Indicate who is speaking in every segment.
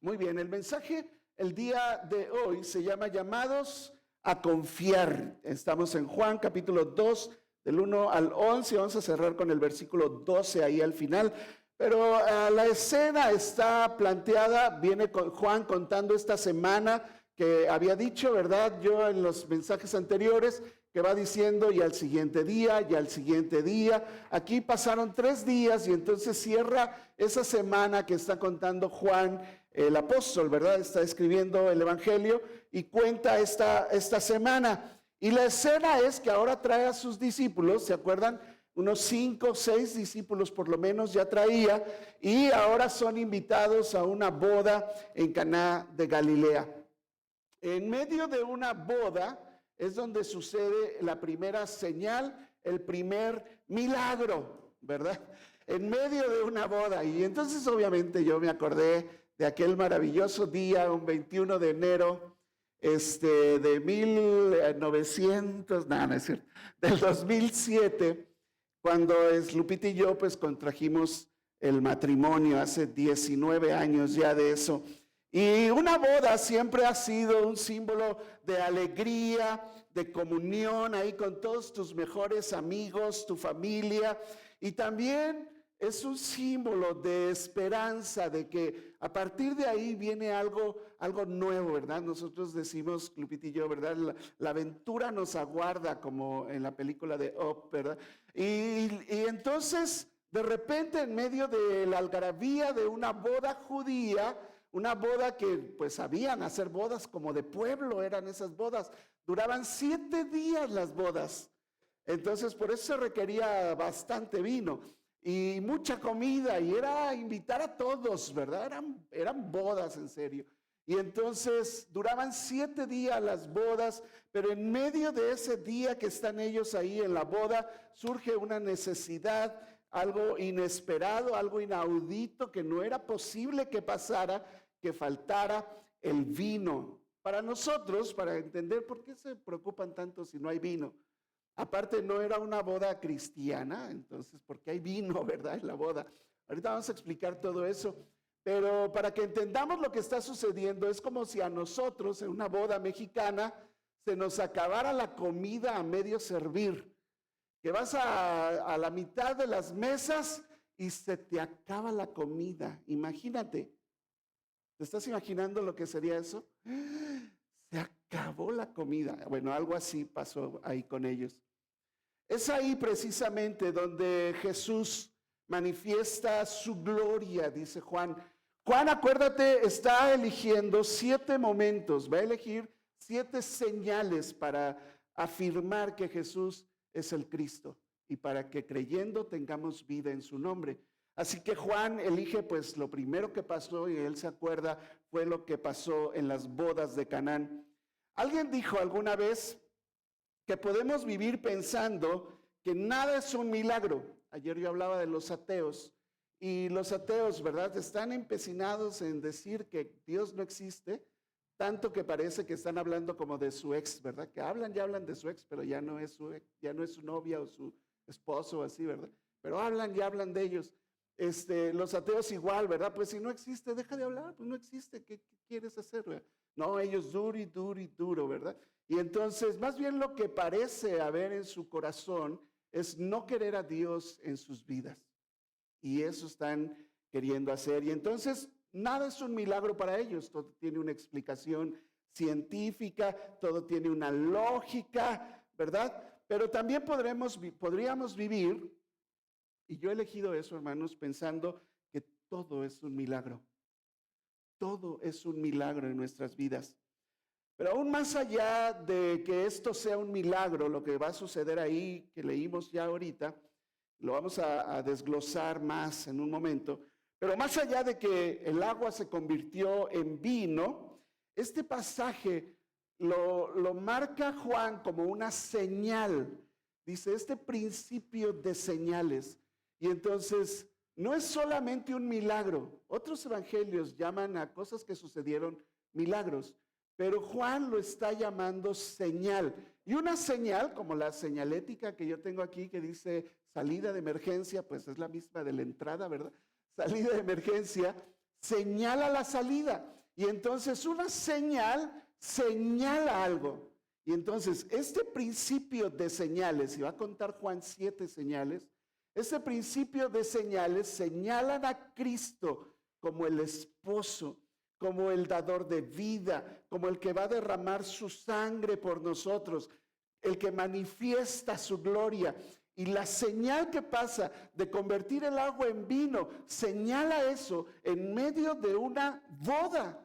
Speaker 1: Muy bien, el mensaje el día de hoy se llama Llamados a confiar. Estamos en Juan capítulo 2, del 1 al 11. Vamos a cerrar con el versículo 12 ahí al final. Pero la escena está planteada, viene con Juan contando esta semana que había dicho, ¿verdad? Yo en los mensajes anteriores, que va diciendo y al siguiente día, y al siguiente día. Aquí pasaron 3 días y entonces cierra esa semana que está contando Juan, el apóstol, ¿verdad? Está escribiendo el Evangelio y cuenta esta semana. Y la escena es que ahora trae a sus discípulos, ¿se acuerdan? Unos 5 o 6 discípulos por lo menos ya traía, y ahora son invitados a una boda en Caná de Galilea. En medio de una boda es donde sucede la primera señal, el primer milagro, ¿verdad? En medio de una boda. Y entonces obviamente yo me acordé de aquel maravilloso día, un 21 de enero de 1900, no es cierto, del 2007, cuando Lupita y yo pues contrajimos el matrimonio hace 19 años ya de eso. Y una boda siempre ha sido un símbolo de alegría, de comunión ahí con todos tus mejores amigos, tu familia, y también es un símbolo de esperanza, de que a partir de ahí viene algo nuevo, ¿verdad? Nosotros decimos, Lupita y yo, ¿verdad? La aventura nos aguarda, como en la película de Up, ¿verdad? Y entonces, de repente, en medio de la algarabía de una boda judía, una boda que pues sabían hacer bodas como de pueblo, eran esas bodas, duraban 7 días las bodas, entonces por eso se requería bastante vino y mucha comida, y era invitar a todos, ¿verdad? Eran bodas en serio. Y entonces duraban 7 días las bodas, pero en medio de ese día que están ellos ahí en la boda, surge una necesidad, algo inesperado, algo inaudito, que no era posible que pasara, que faltara el vino. Para nosotros, para entender por qué se preocupan tanto si no hay vino. Aparte, no era una boda cristiana, entonces, ¿por qué hay vino, verdad, en la boda? Ahorita vamos a explicar todo eso, pero para que entendamos lo que está sucediendo, es como si a nosotros, en una boda mexicana, se nos acabara la comida a medio servir, que vas a la mitad de las mesas y se te acaba la comida. Imagínate, ¿te estás imaginando lo que sería eso? Se acabó la comida. Bueno, algo así pasó ahí con ellos. Es ahí precisamente donde Jesús manifiesta su gloria, dice Juan. Juan, acuérdate, está eligiendo 7 momentos, va a elegir 7 señales para afirmar que Jesús es el Cristo y para que creyendo tengamos vida en su nombre. Así que Juan elige pues lo primero que pasó, y él se acuerda, fue lo que pasó en las bodas de Canaán. Alguien dijo alguna vez que podemos vivir pensando que nada es un milagro. Ayer yo hablaba de los ateos, y los ateos, ¿verdad?, están empecinados en decir que Dios no existe, tanto que parece que están hablando como de su ex, ¿verdad? Que hablan de su ex, pero ya no es su ex, ya no es su novia o su esposo o así, ¿verdad? Pero hablan de ellos. Los ateos igual, ¿verdad? Pues si no existe, deja de hablar, pues no existe, ¿qué quieres hacer, ¿verdad? No, ellos duro y duro y duro, ¿verdad? Y entonces, más bien lo que parece haber en su corazón es no querer a Dios en sus vidas. Y eso están queriendo hacer. Y entonces, nada es un milagro para ellos. Todo tiene una explicación científica, todo tiene una lógica, ¿verdad? Pero también podríamos vivir, y yo he elegido eso, hermanos, pensando que todo es un milagro. Todo es un milagro en nuestras vidas. Pero aún más allá de que esto sea un milagro, lo que va a suceder ahí, que leímos ya ahorita, lo vamos a desglosar más en un momento, pero más allá de que el agua se convirtió en vino, este pasaje lo marca Juan como una señal. Dice, este principio de señales. Y entonces, no es solamente un milagro. Otros evangelios llaman a cosas que sucedieron milagros, pero Juan lo está llamando señal. Y una señal, como la señalética que yo tengo aquí, que dice salida de emergencia, pues es la misma de la entrada, ¿verdad? Salida de emergencia, señala la salida. Y entonces una señal señala algo. Y entonces este principio de señales, y va a contar Juan 7 señales, este principio de señales señalan a Cristo como el esposo, como el dador de vida, como el que va a derramar su sangre por nosotros, el que manifiesta su gloria. Y la señal que pasa de convertir el agua en vino, señala eso en medio de una boda.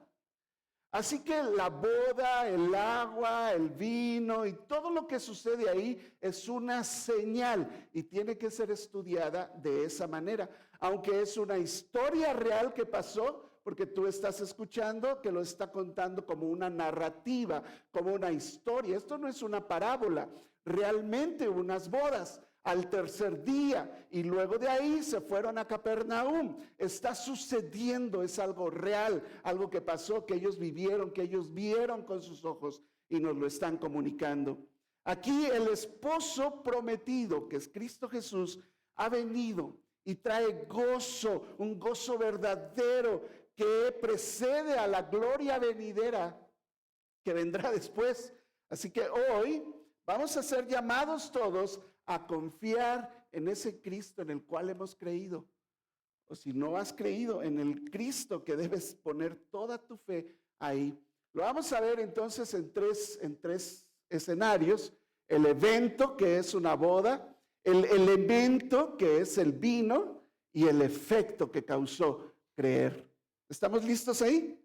Speaker 1: Así que la boda, el agua, el vino y todo lo que sucede ahí es una señal y tiene que ser estudiada de esa manera. Aunque es una historia real que pasó, porque tú estás escuchando que lo está contando como una narrativa, como una historia. Esto no es una parábola, realmente unas bodas. Al tercer día y luego de ahí se fueron a Capernaum. Está sucediendo, es algo real, algo que pasó, que ellos vivieron, que ellos vieron con sus ojos y nos lo están comunicando. Aquí el esposo prometido, que es Cristo Jesús, ha venido y trae gozo, un gozo verdadero que precede a la gloria venidera que vendrá después. Así que hoy vamos a ser llamados todos a confiar en ese Cristo en el cual hemos creído. O si no has creído en el Cristo, que debes poner toda tu fe ahí. Lo vamos a ver entonces en tres escenarios. El evento, que es una boda, el elemento, que es el vino, y el efecto que causó creer. ¿Estamos listos ahí?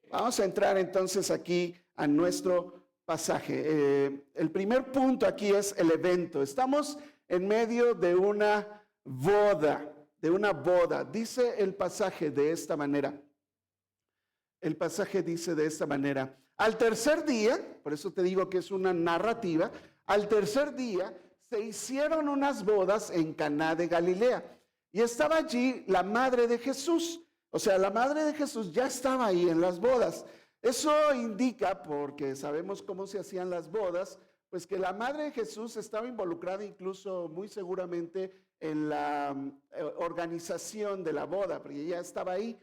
Speaker 1: Vamos a entrar entonces aquí a nuestro pasaje. El primer punto aquí es el evento. Estamos en medio de una boda, Dice el pasaje de esta manera. El pasaje dice de esta manera: al tercer día, por eso te digo que es una narrativa, al tercer día se hicieron unas bodas en Caná de Galilea y estaba allí la madre de Jesús. O sea, la madre de Jesús ya estaba ahí en las bodas. Eso indica, porque sabemos cómo se hacían las bodas, pues que la madre de Jesús estaba involucrada incluso muy seguramente en la organización de la boda, porque ella estaba ahí.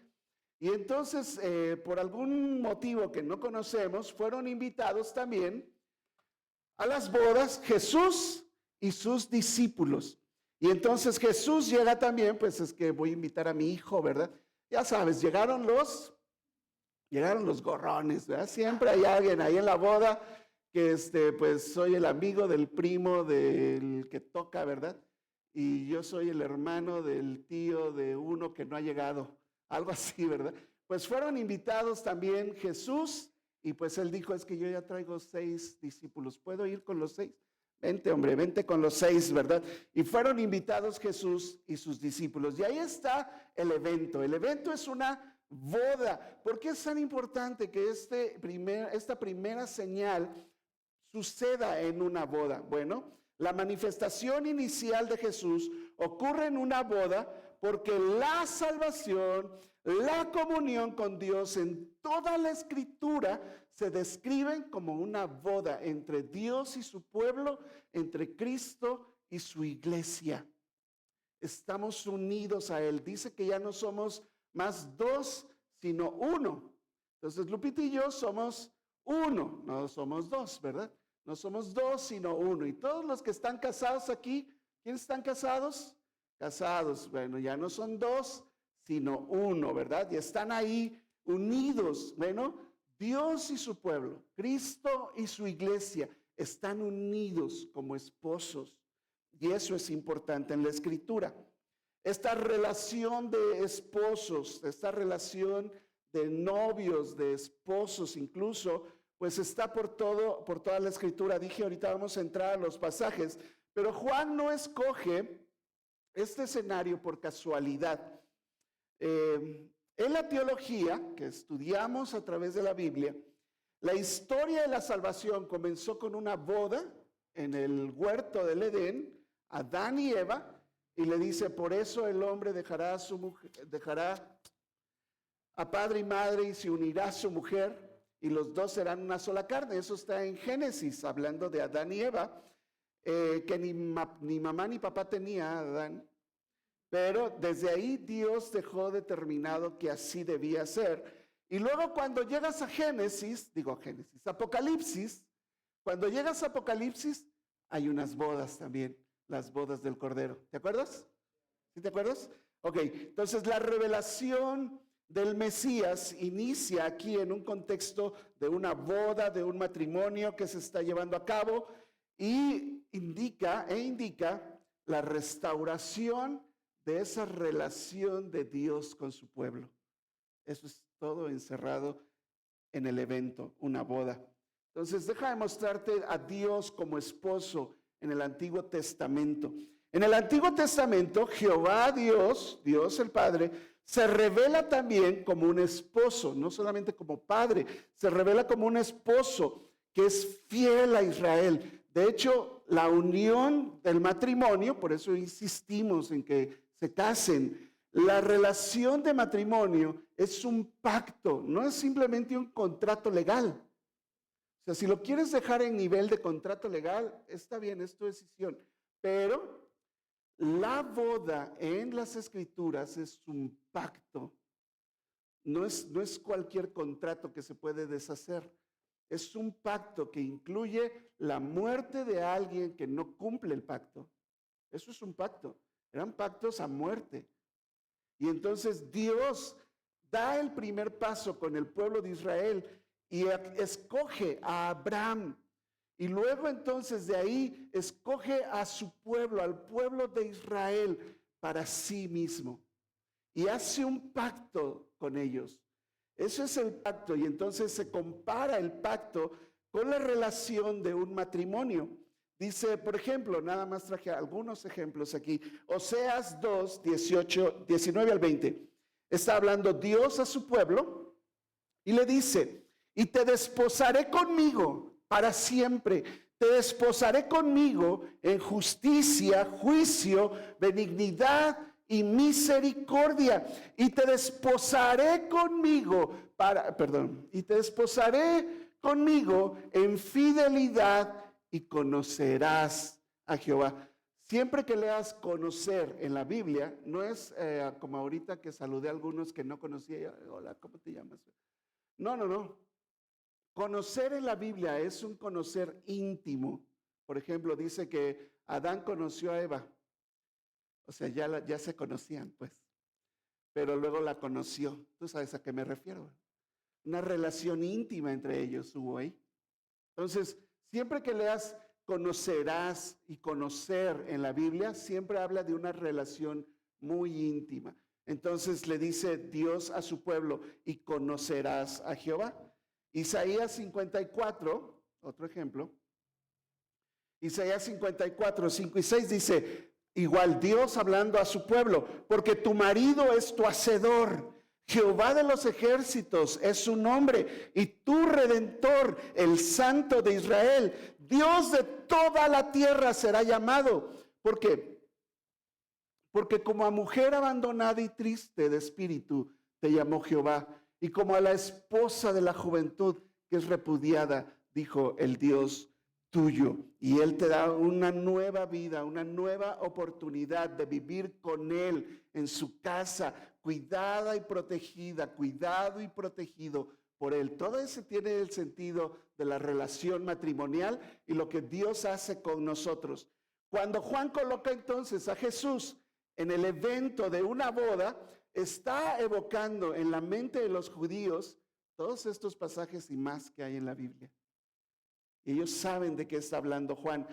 Speaker 1: Y entonces, por algún motivo que no conocemos, fueron invitados también a las bodas Jesús y sus discípulos. Y entonces Jesús llega también, pues es que voy a invitar a mi hijo, ¿verdad? Ya sabes, llegaron los gorrones, ¿verdad? Siempre hay alguien ahí en la boda que pues soy el amigo del primo del que toca, ¿verdad? Y yo soy el hermano del tío de uno que no ha llegado, algo así, ¿verdad? Pues fueron invitados también Jesús y pues él dijo, es que yo ya traigo 6 discípulos, ¿puedo ir con los 6? Vente, hombre, vente con los 6, ¿verdad? Y fueron invitados Jesús y sus discípulos. Y ahí está el evento. El evento es una boda. ¿Por qué es tan importante que esta primera señal suceda en una boda? Bueno, la manifestación inicial de Jesús ocurre en una boda porque la salvación, la comunión con Dios en toda la Escritura se describen como una boda entre Dios y su pueblo, entre Cristo y su iglesia. Estamos unidos a Él. Dice que ya no somos más 2, sino 1. Entonces Lupita y yo somos 1, no somos 2, ¿verdad? No somos 2, sino 1. Y todos los que están casados aquí, ¿quiénes están casados? Casados, bueno, ya no son 2, sino 1, ¿verdad? Y están ahí unidos. Bueno, Dios y su pueblo, Cristo y su iglesia están unidos como esposos. Y eso es importante en la Escritura. Esta relación de esposos, esta relación de novios, de esposos incluso, pues está por toda la Escritura. Dije, ahorita vamos a entrar a los pasajes, pero Juan no escoge este escenario por casualidad. En la teología que estudiamos a través de la Biblia, la historia de la salvación comenzó con una boda en el huerto del Edén, Adán y Eva, y le dice, por eso el hombre dejará a padre y madre y se unirá a su mujer, y los dos serán una sola carne. Eso está en Génesis, hablando de Adán y Eva, que ni mamá ni papá tenía Adán. Pero desde ahí Dios dejó determinado que así debía ser. Y luego cuando llegas a Apocalipsis, cuando llegas a Apocalipsis, hay unas bodas también, las bodas del Cordero. ¿Te acuerdas? ¿Sí te acuerdas? Ok, entonces la revelación del Mesías inicia aquí en un contexto de una boda, de un matrimonio que se está llevando a cabo y indica la restauración de esa relación de Dios con su pueblo. Eso es todo encerrado en el evento, una boda. Entonces, deja de mostrarte a Dios como esposo en el Antiguo Testamento. En el Antiguo Testamento, Jehová Dios, Dios el Padre, se revela también como un esposo, no solamente como padre, se revela como un esposo que es fiel a Israel. De hecho, la unión del matrimonio, por eso insistimos en que se casen, la relación de matrimonio es un pacto, no es simplemente un contrato legal. O sea, si lo quieres dejar en nivel de contrato legal, está bien, es tu decisión. Pero la boda en las Escrituras es un pacto. No es cualquier contrato que se puede deshacer. Es un pacto que incluye la muerte de alguien que no cumple el pacto. Eso es un pacto. Eran pactos a muerte. Y entonces Dios da el primer paso con el pueblo de Israel y escoge a Abraham. Y luego entonces de ahí escoge a su pueblo, al pueblo de Israel, para sí mismo. Y hace un pacto con ellos. Eso es el pacto. Y entonces se compara el pacto con la relación de un matrimonio. Dice, por ejemplo, nada más traje algunos ejemplos aquí. Oseas 2, 19 al 20. Está hablando Dios a su pueblo y le dice, y te desposaré conmigo para siempre. Te desposaré conmigo en justicia, juicio, benignidad y misericordia. Y te desposaré conmigo en fidelidad y conocerás a Jehová. Siempre que leas conocer en la Biblia, no es como ahorita que saludé a algunos que no conocía. Hola, ¿cómo te llamas? No. Conocer en la Biblia es un conocer íntimo. Por ejemplo, dice que Adán conoció a Eva. O sea, ya se conocían, pues. Pero luego la conoció. ¿Tú sabes a qué me refiero? Una relación íntima entre ellos hubo ahí. Entonces, siempre que leas conocerás y conocer en la Biblia, siempre habla de una relación muy íntima. Entonces le dice Dios a su pueblo, y conocerás a Jehová. Isaías 54, otro ejemplo. Isaías 54, 5 y 6 dice, igual Dios hablando a su pueblo, porque tu marido es tu hacedor. Jehová de los ejércitos es su nombre, y tu Redentor, el Santo de Israel, Dios de toda la tierra será llamado. ¿Por qué? Porque como a mujer abandonada y triste de espíritu te llamó Jehová, y como a la esposa de la juventud que es repudiada, dijo el Dios tuyo. Y Él te da una nueva vida, una nueva oportunidad de vivir con Él en su casa, cuidada y protegida, cuidado y protegido por Él. Todo eso tiene el sentido de la relación matrimonial y lo que Dios hace con nosotros. Cuando Juan coloca entonces a Jesús en el evento de una boda, está evocando en la mente de los judíos todos estos pasajes y más que hay en la Biblia. Ellos saben de qué está hablando Juan.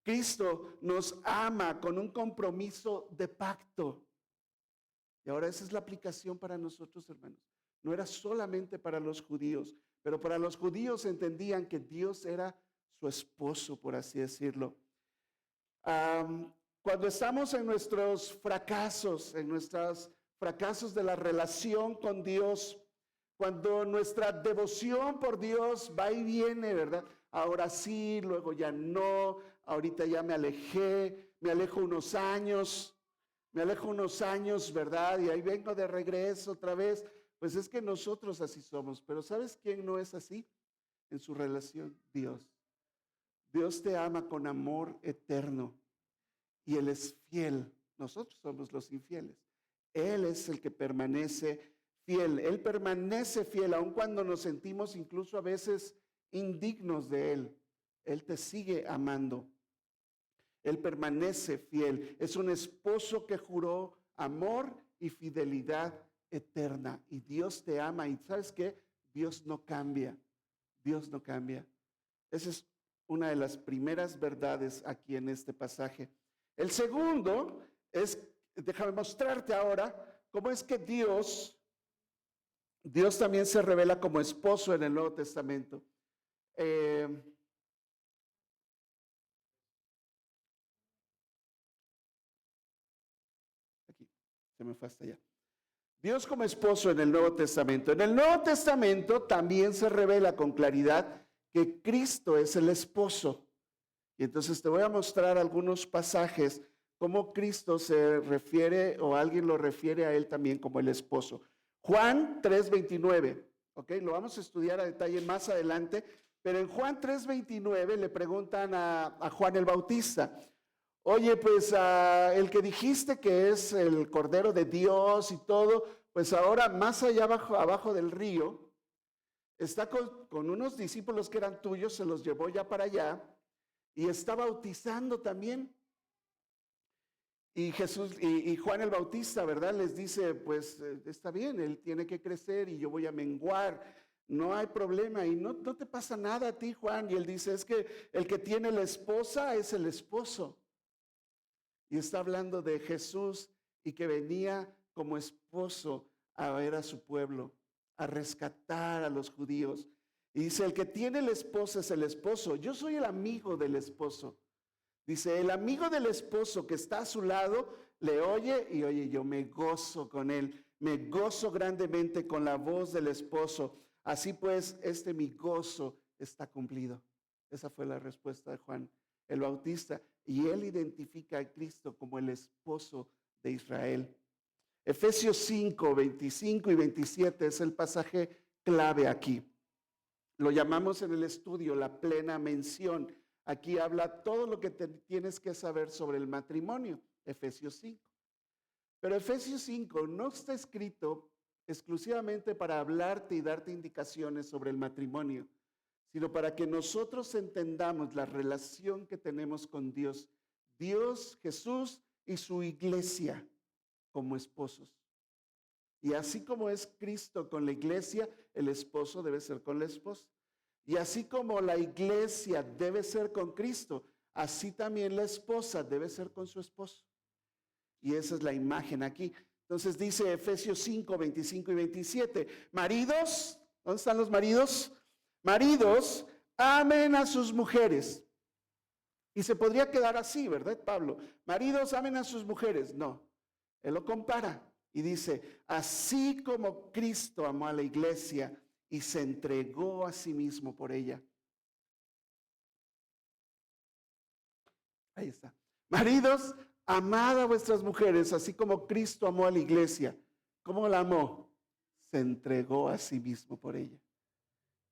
Speaker 1: Cristo nos ama con un compromiso de pacto. Y ahora esa es la aplicación para nosotros, hermanos. No era solamente para los judíos, pero para los judíos entendían que Dios era su esposo, por así decirlo. Cuando estamos en nuestros fracasos, de la relación con Dios, cuando nuestra devoción por Dios va y viene, ¿verdad? Ahora sí, luego ya no, ahorita ya me alejo unos años, ¿verdad? Y ahí vengo de regreso otra vez. Pues es que nosotros así somos, pero ¿sabes quién no es así? En su relación, Dios. Dios te ama con amor eterno y Él es fiel. Nosotros somos los infieles. Él es el que permanece fiel, Él permanece fiel, aun cuando nos sentimos incluso a veces indignos de Él. Él te sigue amando. Él permanece fiel. Es un esposo que juró amor y fidelidad eterna. Y Dios te ama. ¿Y sabes qué? Dios no cambia. Dios no cambia. Esa es una de las primeras verdades aquí en este pasaje. El segundo es, déjame mostrarte ahora cómo es que Dios también se revela como esposo en el Nuevo Testamento. Aquí, se me fue hasta allá. Dios como esposo en el Nuevo Testamento. En el Nuevo Testamento también se revela con claridad que Cristo es el esposo. Y entonces te voy a mostrar algunos pasajes cómo Cristo se refiere o alguien lo refiere a él también como el esposo. Juan 3:29, ¿ok? Lo vamos a estudiar a detalle más adelante, pero en Juan 3:29 le preguntan a Juan el Bautista, oye, pues el que dijiste que es el Cordero de Dios y todo, pues ahora más allá abajo del río, está con unos discípulos que eran tuyos, se los llevó ya para allá y está bautizando también. Y Jesús y Juan el Bautista, ¿verdad? Les dice, pues está bien, él tiene que crecer y yo voy a menguar, no hay problema y no te pasa nada a ti, Juan. Y él dice, es que el que tiene la esposa es el esposo. Y está hablando de Jesús y que venía como esposo a ver a su pueblo, a rescatar a los judíos. Y dice, el que tiene la esposa es el esposo. Yo soy el amigo del esposo. Dice, el amigo del esposo que está a su lado le oye y oye, yo me gozo con él, me gozo grandemente con la voz del esposo. Así pues, mi gozo está cumplido. Esa fue la respuesta de Juan el Bautista. Y él identifica a Cristo como el esposo de Israel. Efesios 5, 25 y 27 es el pasaje clave aquí. Lo llamamos en el estudio la plena mención. Aquí habla todo lo que tienes que saber sobre el matrimonio, Efesios 5. Pero Efesios 5 no está escrito exclusivamente para hablarte y darte indicaciones sobre el matrimonio, sino para que nosotros entendamos la relación que tenemos con Dios, Jesús y su iglesia como esposos. Y así como es Cristo con la iglesia, el esposo debe ser con la esposa. Y así como la iglesia debe ser con Cristo, así también la esposa debe ser con su esposo. Y esa es la imagen aquí. Entonces dice Efesios 5, 25 y 27. Maridos, ¿dónde están los maridos? Maridos, amen a sus mujeres. Y se podría quedar así, ¿verdad, Pablo? Maridos, amen a sus mujeres. No, él lo compara y dice, así como Cristo amó a la iglesia y se entregó a sí mismo por ella. Ahí está. Maridos, amad a vuestras mujeres, así como Cristo amó a la iglesia. ¿Cómo la amó? Se entregó a sí mismo por ella.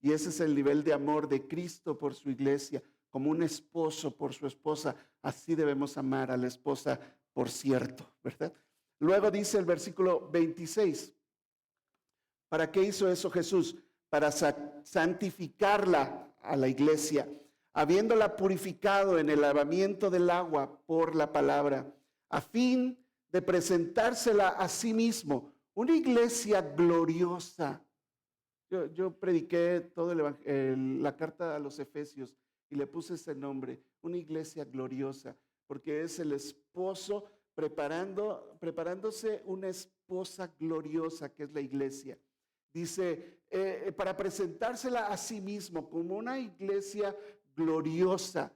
Speaker 1: Y ese es el nivel de amor de Cristo por su iglesia, como un esposo por su esposa. Así debemos amar a la esposa, por cierto, ¿verdad? Luego dice el versículo 26. ¿Para qué hizo eso Jesús? Para santificarla a la iglesia, habiéndola purificado en el lavamiento del agua por la palabra, a fin de presentársela a sí mismo, una iglesia gloriosa. Yo prediqué toda la carta a los Efesios y le puse ese nombre, una iglesia gloriosa, porque es el esposo preparándose una esposa gloriosa que es la iglesia. Dice, para presentársela a sí mismo como una iglesia gloriosa,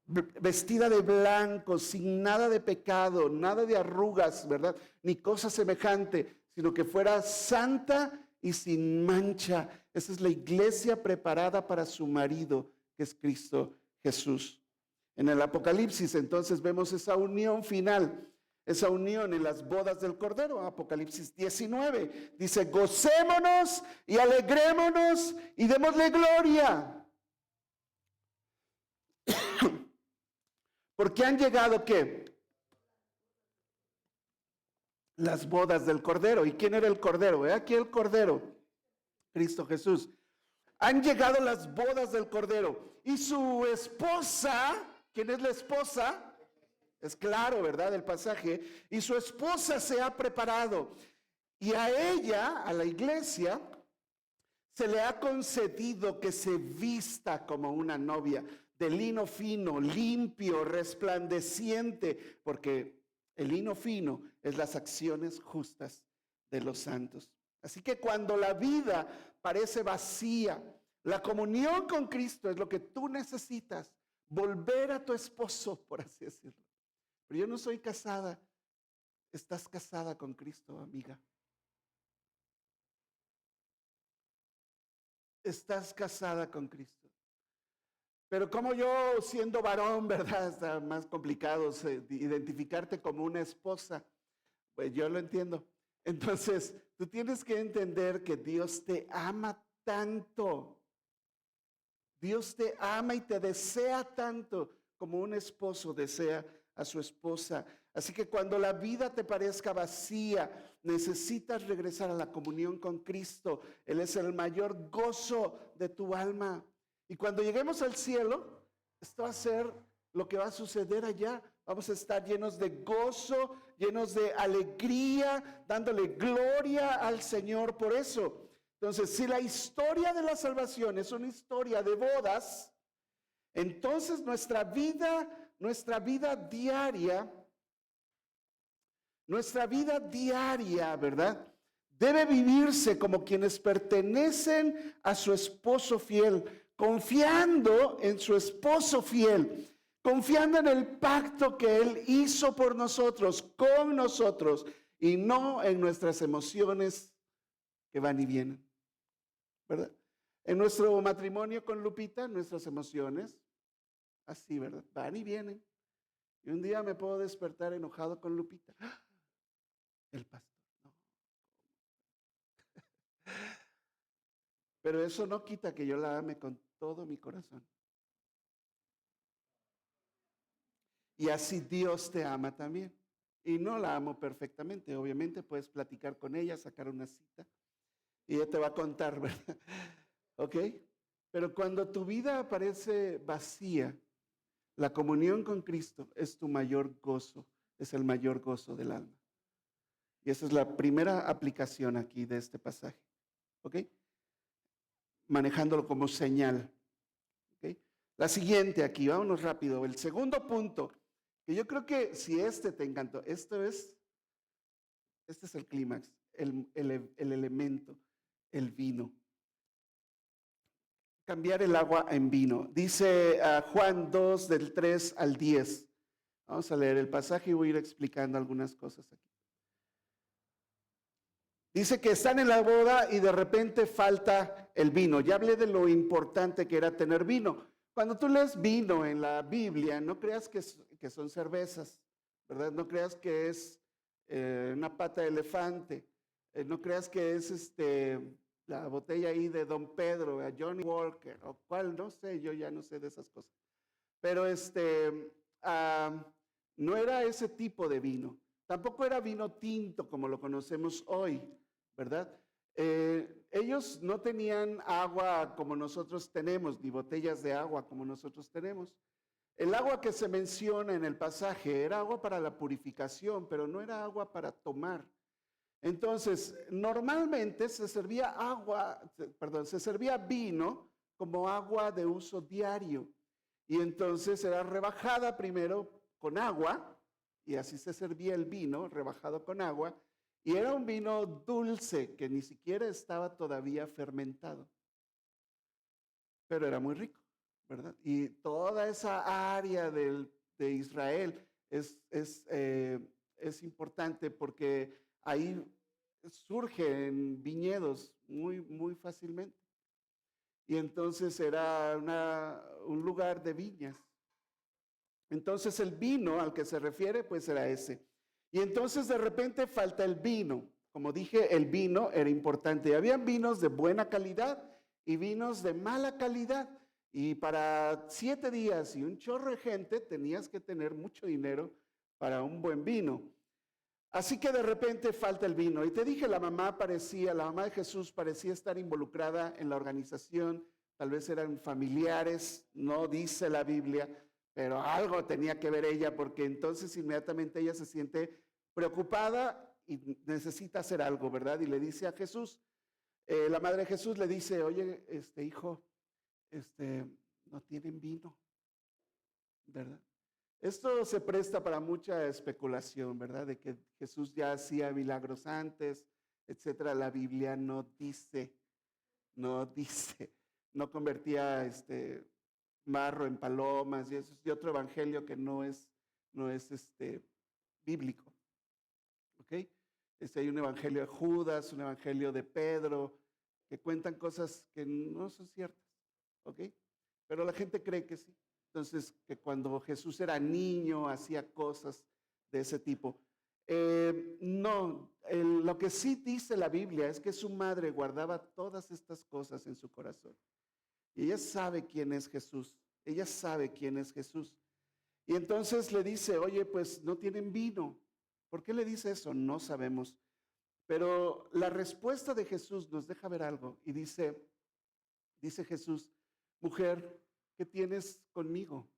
Speaker 1: vestida de blanco, sin nada de pecado, nada de arrugas, ¿verdad? Ni cosa semejante, sino que fuera santa y sin mancha. Esa es la iglesia preparada para su marido, que es Cristo Jesús. En el Apocalipsis, entonces, vemos esa unión final, esa unión en las bodas del Cordero. Apocalipsis 19 dice, gocémonos y alegrémonos y démosle gloria. Porque han llegado, ¿qué? las bodas del Cordero. ¿Y quién era el Cordero? Ve aquí el Cordero, Cristo Jesús. Han llegado las bodas del Cordero. Y su esposa, ¿quién es la esposa? Es claro, ¿verdad? El pasaje. Y su esposa se ha preparado. Y a ella, a la iglesia, se le ha concedido que se vista como una novia de lino fino, limpio, resplandeciente, porque el lino fino es las acciones justas de los santos. Así que cuando la vida parece vacía, la comunión con Cristo es lo que tú necesitas, volver a tu esposo, por así decirlo. Pero yo no soy casada. ¿Estás casada con Cristo, amiga? ¿Estás casada con Cristo? Pero como yo, siendo varón, ¿verdad? Está más complicado identificarte como una esposa. Pues yo lo entiendo. Entonces, tú tienes que entender que Dios te ama tanto. Dios te ama y te desea tanto como un esposo desea a su esposa. Así que cuando la vida te parezca vacía, necesitas regresar a la comunión con Cristo. Él es el mayor gozo de tu alma. Y cuando lleguemos al cielo, esto va a ser lo que va a suceder allá. Vamos a estar llenos de gozo, llenos de alegría, dándole gloria al Señor por eso. Entonces, si la historia de la salvación es una historia de bodas, entonces nuestra vida diaria, ¿verdad? Debe vivirse como quienes pertenecen a su esposo fiel, confiando en su esposo fiel, confiando en el pacto que Él hizo por nosotros, con nosotros, y no en nuestras emociones que van y vienen, ¿verdad? En nuestro matrimonio con Lupita, nuestras emociones, así, ¿verdad? Van y vienen. Y un día me puedo despertar enojado con Lupita. El pastor, no. Pero eso no quita que yo la ame con todo mi corazón. Y así Dios te ama también. Y no la amo perfectamente. Obviamente puedes platicar con ella, sacar una cita. Y ella te va a contar, ¿verdad? ¿Ok? Pero cuando tu vida parece vacía, la comunión con Cristo es tu mayor gozo, es el mayor gozo del alma. Y esa es la primera aplicación aquí de este pasaje. ¿Ok? Manejándolo como señal. ¿Ok? La siguiente aquí, vámonos rápido. El segundo punto, que yo creo que si este te encantó, este es el clímax, el elemento, el vino. Cambiar el agua en vino. Dice Juan 2 del 3 al 10. Vamos a leer el pasaje y voy a ir explicando algunas cosas aquí. Dice que están en la boda y de repente falta el vino. Ya hablé de lo importante que era tener vino. Cuando tú lees vino en la Biblia, no creas que son cervezas, ¿verdad? No creas que es una pata de elefante. No creas que es la botella ahí de Don Pedro, a Johnny Walker, o cuál, no sé, yo ya no sé de esas cosas. Pero no era ese tipo de vino. Tampoco era vino tinto como lo conocemos hoy, ¿verdad? Ellos no tenían agua como nosotros tenemos, ni botellas de agua como nosotros tenemos. El agua que se menciona en el pasaje era agua para la purificación, pero no era agua para tomar. Entonces, normalmente se servía se servía vino como agua de uso diario. Y entonces era rebajada primero con agua, y así se servía el vino, rebajado con agua, y era un vino dulce que ni siquiera estaba todavía fermentado. Pero era muy rico, ¿verdad? Y toda esa área de Israel es importante porque ahí surgen viñedos muy, muy fácilmente. Y entonces era un lugar de viñas. Entonces el vino al que se refiere, pues era ese. Y entonces de repente falta el vino. Como dije, el vino era importante. Habían vinos de buena calidad y vinos de mala calidad. Y para 7 días y un chorro de gente tenías que tener mucho dinero para un buen vino. Así que de repente falta el vino. Y te dije, la mamá de Jesús parecía estar involucrada en la organización, tal vez eran familiares, no dice la Biblia, pero algo tenía que ver ella, porque entonces inmediatamente ella se siente preocupada y necesita hacer algo, ¿verdad? Y le dice a Jesús, la madre de Jesús le dice, oye, hijo, no tienen vino, ¿verdad? Esto se presta para mucha especulación, ¿verdad? De que Jesús ya hacía milagros antes, etcétera. La Biblia no dice, no convertía barro en palomas, y eso es de otro evangelio que no es bíblico, ¿ok? Hay un evangelio de Judas, un evangelio de Pedro, que cuentan cosas que no son ciertas, ¿ok? Pero la gente cree que sí. Entonces, que cuando Jesús era niño hacía cosas de ese tipo. Lo que sí dice la Biblia es que su madre guardaba todas estas cosas en su corazón. Y ella sabe quién es Jesús. Ella sabe quién es Jesús. Y entonces le dice, oye, pues no tienen vino. ¿Por qué le dice eso? No sabemos. Pero la respuesta de Jesús nos deja ver algo. Y dice Jesús, mujer, ¿qué tienes conmigo?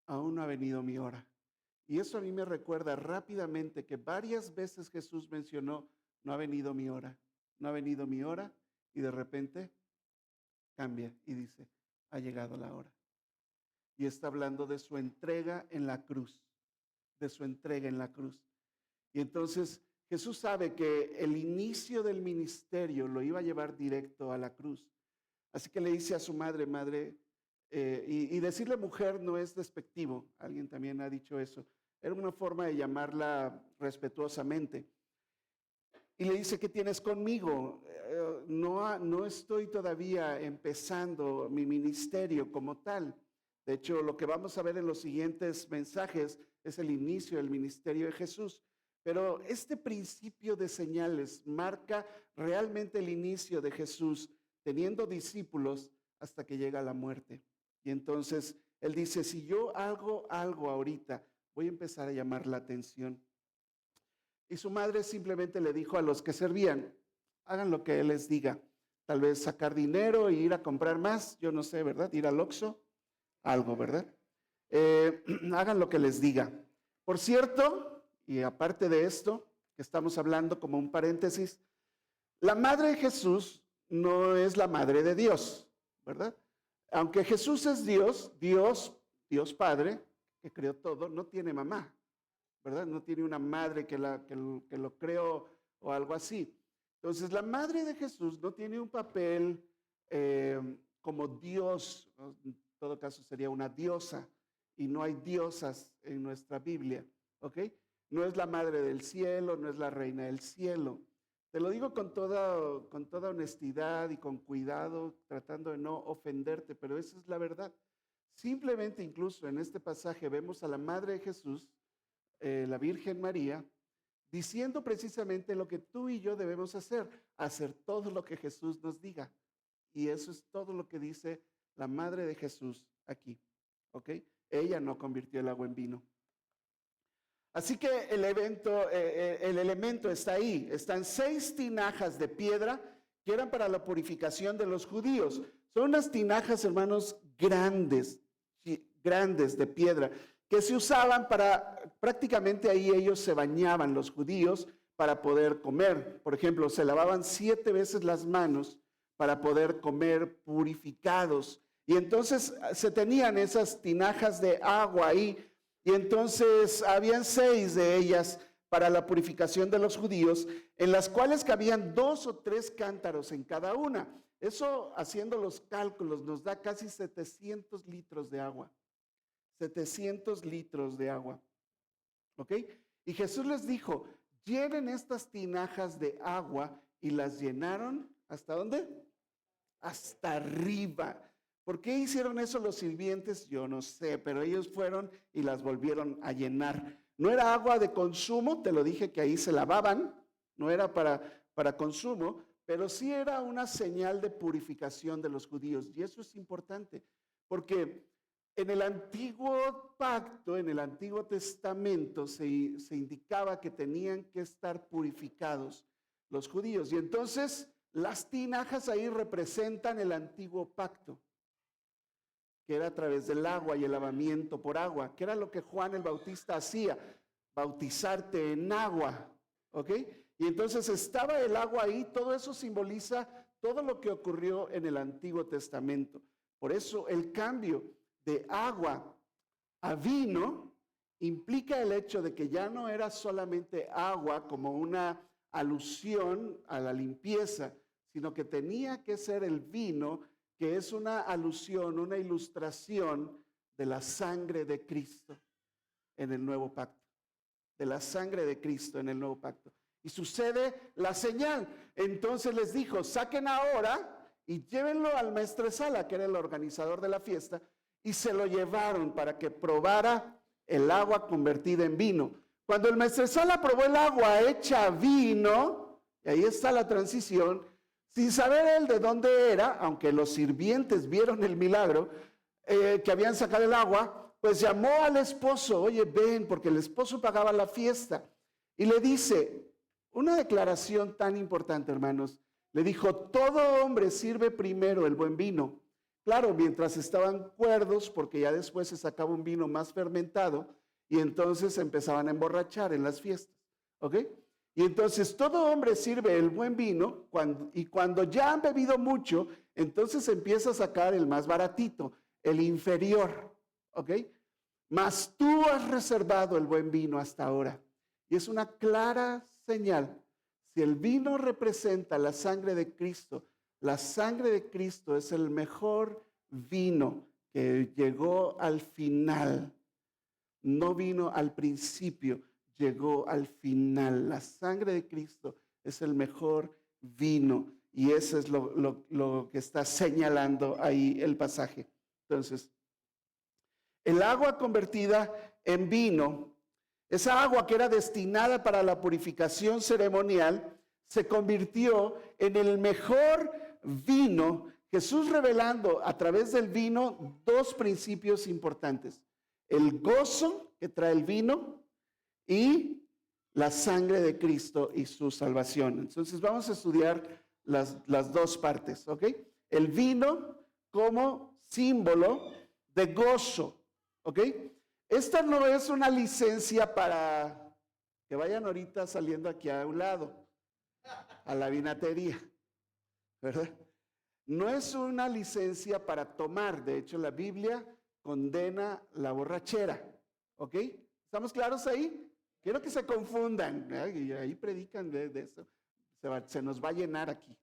Speaker 1: Aún no ha venido mi hora. Y eso a mí me recuerda rápidamente que varias veces Jesús mencionó, no ha venido mi hora, no ha venido mi hora, y de repente cambia y dice, ha llegado la hora. Y está hablando de su entrega en la cruz, de su entrega en la cruz. Y entonces Jesús sabe que el inicio del ministerio lo iba a llevar directo a la cruz. Así que le dice a su madre, y decirle mujer no es despectivo, alguien también ha dicho eso, era una forma de llamarla respetuosamente. Y le dice, ¿qué tienes conmigo? No estoy todavía empezando mi ministerio como tal. De hecho, lo que vamos a ver en los siguientes mensajes es el inicio del ministerio de Jesús. Pero este principio de señales marca realmente el inicio de Jesús teniendo discípulos hasta que llega la muerte. Y entonces él dice, si yo hago algo ahorita, voy a empezar a llamar la atención. Y su madre simplemente le dijo a los que servían, hagan lo que él les diga. Tal vez sacar dinero e ir a comprar más, yo no sé, ¿verdad? Ir al Oxxo, algo, ¿verdad? Hagan lo que les diga. Por cierto, y aparte de esto, que estamos hablando como un paréntesis, la madre de Jesús no es la madre de Dios, ¿verdad? Aunque Jesús es Dios Padre, que creó todo, no tiene mamá, ¿verdad? No tiene una madre que lo creó o algo así. Entonces, la madre de Jesús no tiene un papel como Dios, ¿no? En todo caso sería una diosa, y no hay diosas en nuestra Biblia, ¿ok? No es la madre del cielo, no es la reina del cielo. Te lo digo con toda honestidad y con cuidado, tratando de no ofenderte, pero esa es la verdad. Simplemente incluso en este pasaje vemos a la madre de Jesús, la Virgen María, diciendo precisamente lo que tú y yo debemos hacer todo lo que Jesús nos diga. Y eso es todo lo que dice la madre de Jesús aquí, ¿ok? Ella no convirtió el agua en vino. Así que el elemento está ahí. Están 6 tinajas de piedra que eran para la purificación de los judíos. Son unas tinajas, hermanos, grandes de piedra, que se usaban prácticamente ahí ellos se bañaban, los judíos, para poder comer. Por ejemplo, se lavaban 7 veces las manos para poder comer purificados. Y entonces se tenían esas tinajas de agua ahí. Y entonces habían 6 de ellas para la purificación de los judíos, en las cuales cabían 2 o 3 cántaros en cada una. Eso, haciendo los cálculos, nos da casi 700 litros de agua. 700 litros de agua. ¿Ok? Y Jesús les dijo, llenen estas tinajas de agua, y las llenaron, ¿hasta dónde? Hasta arriba. ¿Por qué hicieron eso los sirvientes? Yo no sé, pero ellos fueron y las volvieron a llenar. No era agua de consumo, te lo dije que ahí se lavaban, no era para consumo, pero sí era una señal de purificación de los judíos. Y eso es importante, porque En el antiguo pacto, en el Antiguo Testamento, se indicaba que tenían que estar purificados los judíos. Y entonces las tinajas ahí representan el antiguo pacto, que era a través del agua y el lavamiento por agua, que era lo que Juan el Bautista hacía, bautizarte en agua, ¿ok? Y entonces estaba el agua ahí, todo eso simboliza todo lo que ocurrió en el Antiguo Testamento. Por eso el cambio de agua a vino implica el hecho de que ya no era solamente agua como una alusión a la limpieza, sino que tenía que ser el vino, que es una alusión, una ilustración de la sangre de Cristo en el nuevo pacto, de la sangre de Cristo en el nuevo pacto. Y sucede la señal. Entonces les dijo, saquen ahora y llévenlo al maestresala, que era el organizador de la fiesta, y se lo llevaron para que probara el agua convertida en vino. Cuando el maestresala probó el agua hecha vino, y ahí está la transición, sin saber él de dónde era, aunque los sirvientes vieron el milagro, que habían sacado el agua, pues llamó al esposo, oye, ven, porque el esposo pagaba la fiesta. Y le dice, una declaración tan importante, hermanos, le dijo, todo hombre sirve primero el buen vino. Claro, mientras estaban cuerdos, porque ya después se sacaba un vino más fermentado, y entonces empezaban a emborrachar en las fiestas, ¿ok? Y entonces todo hombre sirve el buen vino, y cuando ya han bebido mucho, entonces empieza a sacar el más baratito, el inferior, ¿ok? Mas tú has reservado el buen vino hasta ahora. Y es una clara señal. Si el vino representa la sangre de Cristo, la sangre de Cristo es el mejor vino que llegó al final. No vino al principio, llegó al final. La sangre de Cristo es el mejor vino. Y eso es lo que está señalando ahí el pasaje. Entonces, el agua convertida en vino, esa agua que era destinada para la purificación ceremonial, se convirtió en el mejor vino. Jesús revelando a través del vino dos principios importantes: el gozo que trae el vino y la sangre de Cristo y su salvación. Entonces vamos a estudiar las dos partes, ¿ok? El vino como símbolo de gozo, ¿ok? Esta no es una licencia para que vayan ahorita saliendo aquí a un lado, a la vinatería, ¿verdad? No es una licencia para tomar. De hecho, la Biblia condena la borrachera, ¿ok? ¿Estamos claros ahí? Quiero que se confundan, ¿eh? Y ahí predican de eso. Se nos va a llenar aquí.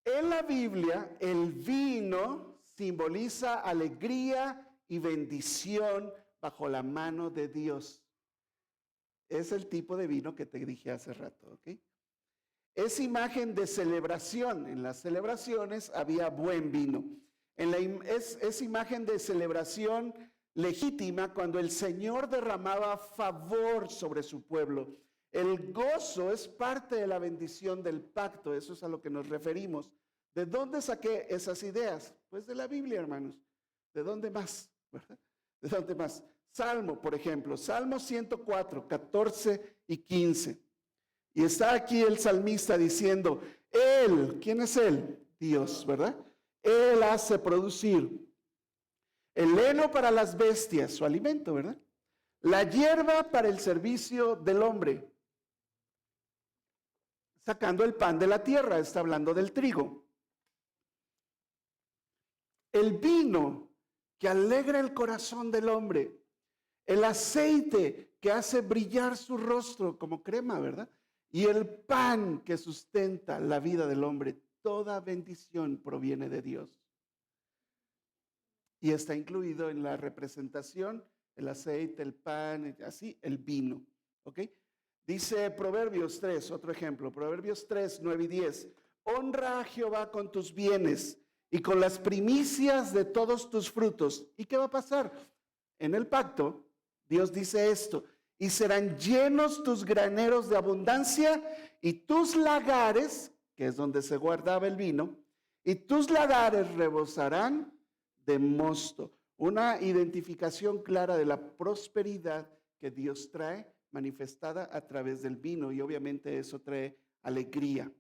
Speaker 1: En la Biblia, el vino simboliza alegría y bendición bajo la mano de Dios. Es el tipo de vino que te dije hace rato, ¿ok? Es imagen de celebración. En las celebraciones había buen vino. Es imagen de celebración legítima cuando el Señor derramaba favor sobre su pueblo. El gozo es parte de la bendición del pacto. Eso es a lo que nos referimos. ¿De dónde saqué esas ideas? Pues de la Biblia, hermanos. ¿De dónde más? ¿Verdad? ¿De dónde más? Salmo, por ejemplo. Salmo 104, 14 y 15. Y está aquí el salmista diciendo, Él, ¿quién es Él? Dios, ¿verdad? Él hace producir el heno para las bestias, su alimento, ¿verdad? La hierba para el servicio del hombre. Sacando el pan de la tierra, está hablando del trigo. El vino que alegra el corazón del hombre. El aceite que hace brillar su rostro como crema, ¿verdad? Y el pan que sustenta la vida del hombre. Toda bendición proviene de Dios. Y está incluido en la representación el aceite, el pan, así el vino. ¿Ok? Dice Proverbios 3, otro ejemplo. Proverbios 3, 9 y 10. Honra a Jehová con tus bienes y con las primicias de todos tus frutos. ¿Y qué va a pasar? En el pacto, Dios dice esto. Y serán llenos tus graneros de abundancia y tus lagares, que es donde se guardaba el vino, y tus lagares rebosarán de mosto. Una identificación clara de la prosperidad que Dios trae manifestada a través del vino, y obviamente eso trae alegría.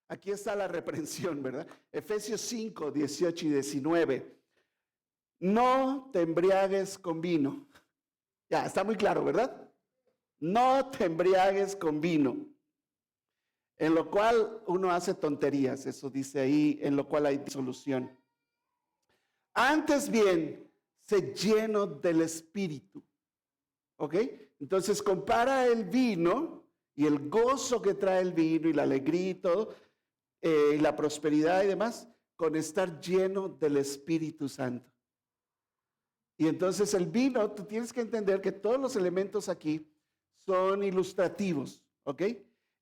Speaker 1: Aquí está la reprensión, ¿verdad? Efesios 5, 18 y 19. No te embriagues con vino. Ya, está muy claro, ¿verdad? No te embriagues con vino, en lo cual uno hace tonterías, eso dice ahí, en lo cual hay disolución. Antes bien, sé lleno del Espíritu. ¿Ok? Entonces compara el vino y el gozo que trae el vino y la alegría y todo, y la prosperidad y demás, con estar lleno del Espíritu Santo. Y entonces el vino, tú tienes que entender que todos los elementos aquí son ilustrativos, ¿ok?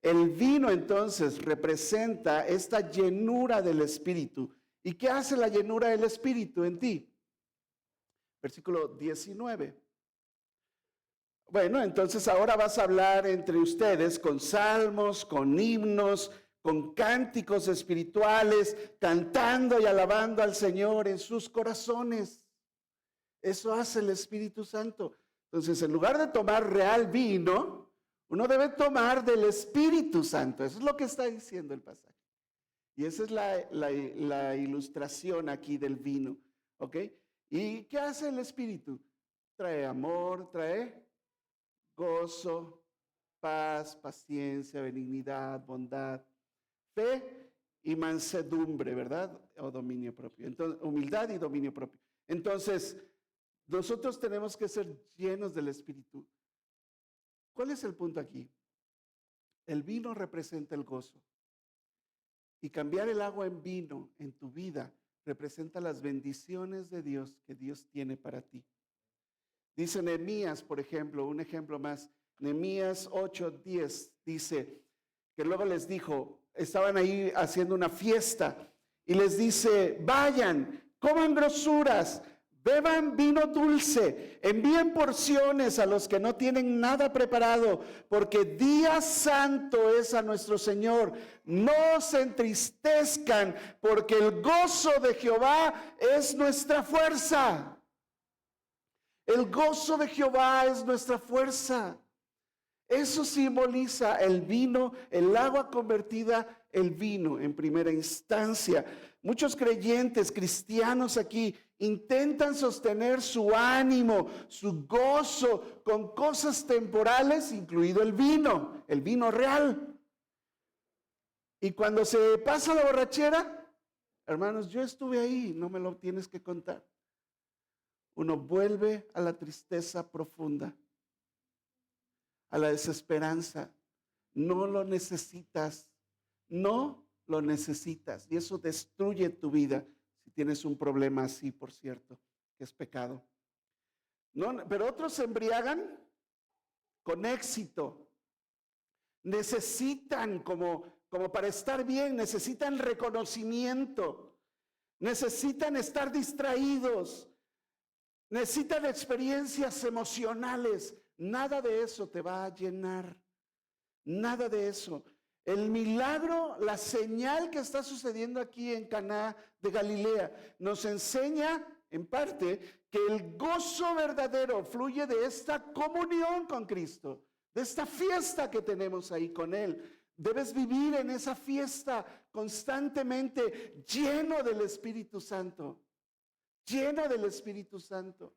Speaker 1: El vino entonces representa esta llenura del Espíritu. ¿Y qué hace la llenura del Espíritu en ti? Versículo 19. Bueno, entonces ahora vas a hablar entre ustedes con salmos, con himnos, con cánticos espirituales, cantando y alabando al Señor en sus corazones. Eso hace el Espíritu Santo. Entonces, en lugar de tomar real vino, uno debe tomar del Espíritu Santo. Eso es lo que está diciendo el pasaje. Y esa es la ilustración aquí del vino. ¿Ok? ¿Y qué hace el Espíritu? Trae amor, trae gozo, paz, paciencia, benignidad, bondad, fe y mansedumbre, ¿verdad? O dominio propio. Entonces, humildad y dominio propio. Entonces, nosotros tenemos que ser llenos del Espíritu. ¿Cuál es el punto aquí? El vino representa el gozo. Y cambiar el agua en vino en tu vida representa las bendiciones de Dios que Dios tiene para ti. Dice Nehemías, por ejemplo, un ejemplo más. Nehemías 8:10 dice que luego les dijo, estaban ahí haciendo una fiesta y les dice, vayan, coman grosuras, beban vino dulce, envíen porciones a los que no tienen nada preparado, porque día santo es a nuestro Señor. No se entristezcan, porque el gozo de Jehová es nuestra fuerza. El gozo de Jehová es nuestra fuerza. Eso simboliza el vino, el agua convertida en vino en primera instancia. Muchos creyentes cristianos aquí intentan sostener su ánimo, su gozo con cosas temporales, incluido el vino real. Y cuando se pasa la borrachera, hermanos, yo estuve ahí, no me lo tienes que contar. Uno vuelve a la tristeza profunda, a la desesperanza. No lo necesitas, no lo necesitas. Y eso destruye tu vida si tienes un problema así, por cierto, que es pecado. No, pero otros se embriagan con éxito. Necesitan, como para estar bien, necesitan reconocimiento. Necesitan estar distraídos. Necesitan experiencias emocionales. Nada de eso te va a llenar. Nada de eso. El milagro, la señal que está sucediendo aquí en Caná de Galilea, nos enseña en parte que el gozo verdadero fluye de esta comunión con Cristo, de esta fiesta que tenemos ahí con Él. Debes vivir en esa fiesta constantemente lleno del Espíritu Santo. Lleno del Espíritu Santo.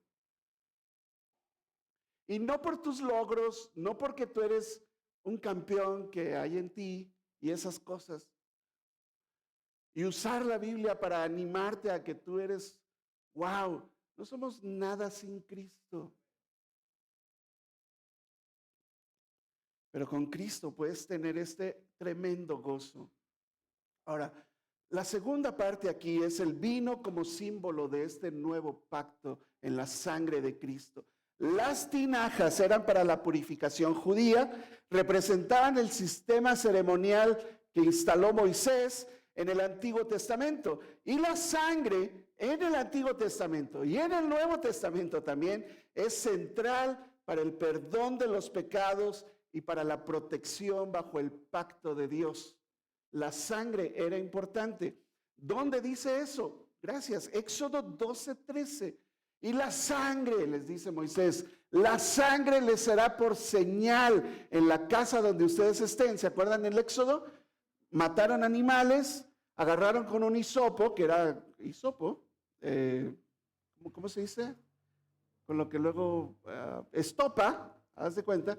Speaker 1: Y no por tus logros, no porque tú eres un campeón que hay en ti y esas cosas. Y usar la Biblia para animarte a que tú eres, wow, no somos nada sin Cristo. Pero con Cristo puedes tener este tremendo gozo. Ahora, la segunda parte aquí es el vino como símbolo de este nuevo pacto en la sangre de Cristo. Las tinajas eran para la purificación judía, representaban el sistema ceremonial que instaló Moisés en el Antiguo Testamento. Y la sangre en el Antiguo Testamento y en el Nuevo Testamento también es central para el perdón de los pecados y para la protección bajo el pacto de Dios. La sangre era importante. ¿Dónde dice eso? Gracias. Éxodo 12:13. Y la sangre, les dice Moisés, la sangre les será por señal en la casa donde ustedes estén. ¿Se acuerdan el Éxodo? Mataron animales, agarraron con un hisopo, que era hisopo, ¿cómo se dice? Con lo que luego estopa, haz de cuenta,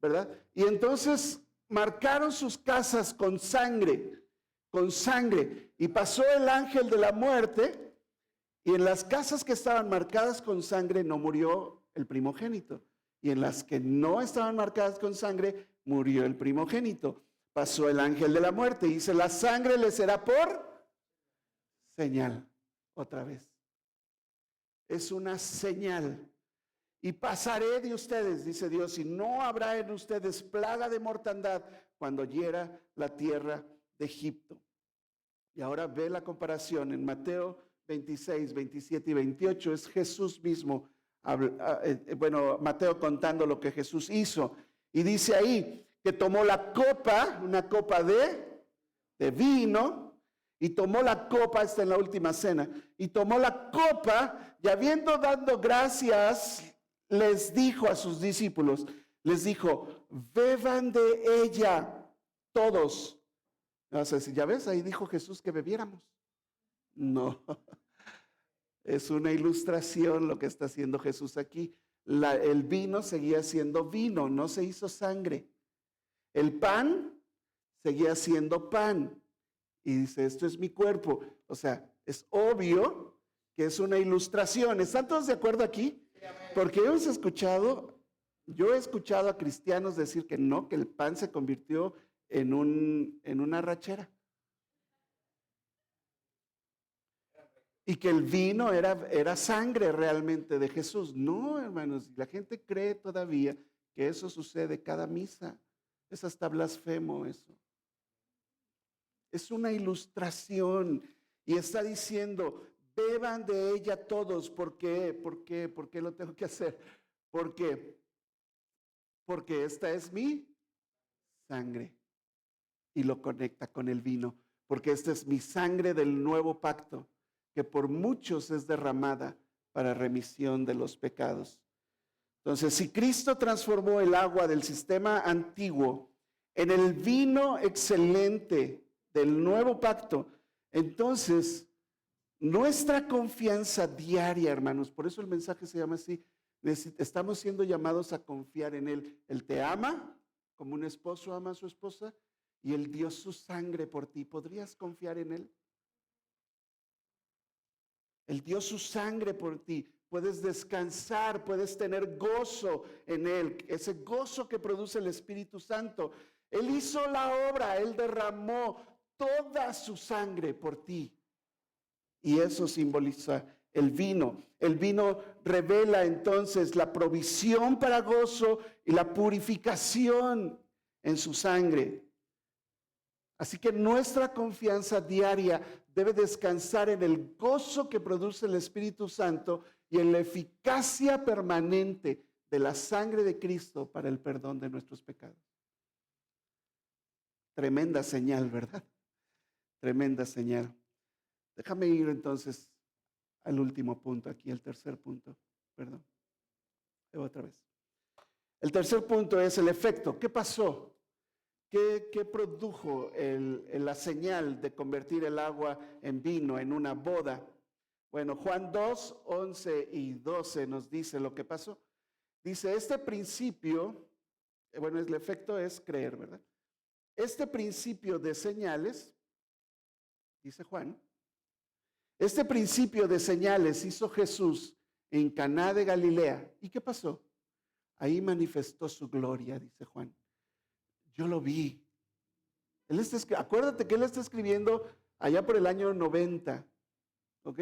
Speaker 1: ¿verdad? Y entonces marcaron sus casas con sangre, y pasó el ángel de la muerte, y en las casas que estaban marcadas con sangre no murió el primogénito, y en las que no estaban marcadas con sangre murió el primogénito. Pasó el ángel de la muerte y dice, la sangre le será por señal. Otra vez. Es una señal. Y pasaré de ustedes, dice Dios, y no habrá en ustedes plaga de mortandad cuando hiera la tierra de Egipto. Y ahora ve la comparación en Mateo 26, 27 y 28. Es Jesús mismo, Mateo contando lo que Jesús hizo. Y dice ahí que tomó la copa, una copa de vino, y tomó la copa, está en la última cena, y tomó la copa, y habiendo dado gracias, les dijo a sus discípulos, les dijo, beban de ella todos. Vas a decir, ¿ya ves? Ahí dijo Jesús que bebiéramos. No, es una ilustración lo que está haciendo Jesús aquí. El vino seguía siendo vino, no se hizo sangre. El pan seguía siendo pan. Y dice, esto es mi cuerpo. O sea, es obvio que es una ilustración. ¿Están todos de acuerdo aquí? Porque yo he escuchado a cristianos decir que no, que el pan se convirtió en una arrachera. Y que el vino era sangre realmente de Jesús. No, hermanos, la gente cree todavía que eso sucede cada misa. Es hasta blasfemo eso. Es una ilustración y está diciendo, beban de ella todos. ¿Por qué? ¿Por qué lo tengo que hacer? ¿Por qué? Porque esta es mi sangre. Y lo conecta con el vino. Porque esta es mi sangre del nuevo pacto, que por muchos es derramada para remisión de los pecados. Entonces, si Cristo transformó el agua del sistema antiguo en el vino excelente del nuevo pacto, entonces nuestra confianza diaria, hermanos, por eso el mensaje se llama así, estamos siendo llamados a confiar en Él. Él te ama como un esposo ama a su esposa y Él dio su sangre por ti. ¿Podrías confiar en Él? Él dio su sangre por ti. Puedes descansar, puedes tener gozo en Él, ese gozo que produce el Espíritu Santo. Él hizo la obra, Él derramó toda su sangre por ti. Y eso simboliza el vino. El vino revela entonces la provisión para gozo y la purificación en su sangre. Así que nuestra confianza diaria debe descansar en el gozo que produce el Espíritu Santo y en la eficacia permanente de la sangre de Cristo para el perdón de nuestros pecados. Tremenda señal, ¿verdad? Tremenda señal. Déjame ir entonces al último punto aquí, el tercer punto. Perdón. Otra vez. El tercer punto es el efecto. ¿Qué pasó? ¿Qué produjo la señal de convertir el agua en vino en una boda? Bueno, Juan 2, 11 y 12 nos dice lo que pasó. Dice, este principio, el efecto es creer, ¿verdad? Este principio de señales, dice Juan, este principio de señales hizo Jesús en Caná de Galilea. ¿Y qué pasó? Ahí manifestó su gloria, dice Juan. Yo lo vi. Acuérdate que él está escribiendo allá por el año 90. ¿Ok?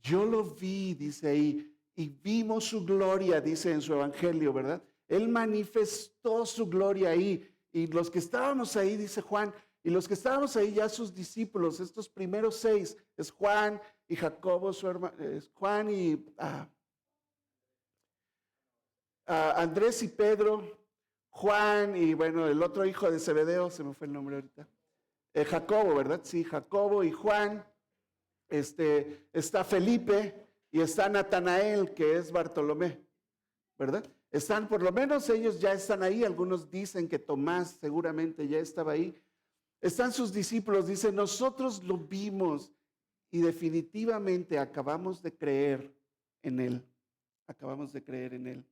Speaker 1: Yo lo vi, dice ahí, y vimos su gloria, dice en su evangelio, ¿verdad? Él manifestó su gloria ahí. Y los que estábamos ahí, dice Juan, y los que estábamos ahí ya sus discípulos, estos primeros 6, es Juan y Jacobo, su hermano, es Juan y Andrés y Pedro, Juan y el otro hijo de Zebedeo, se me fue el nombre ahorita. Jacobo, ¿verdad? Sí, Jacobo y Juan. está Felipe y está Natanael, que es Bartolomé, ¿verdad? Están, por lo menos ellos ya están ahí. Algunos dicen que Tomás seguramente ya estaba ahí. Están sus discípulos, dicen, nosotros lo vimos y definitivamente acabamos de creer en él. Acabamos de creer en él.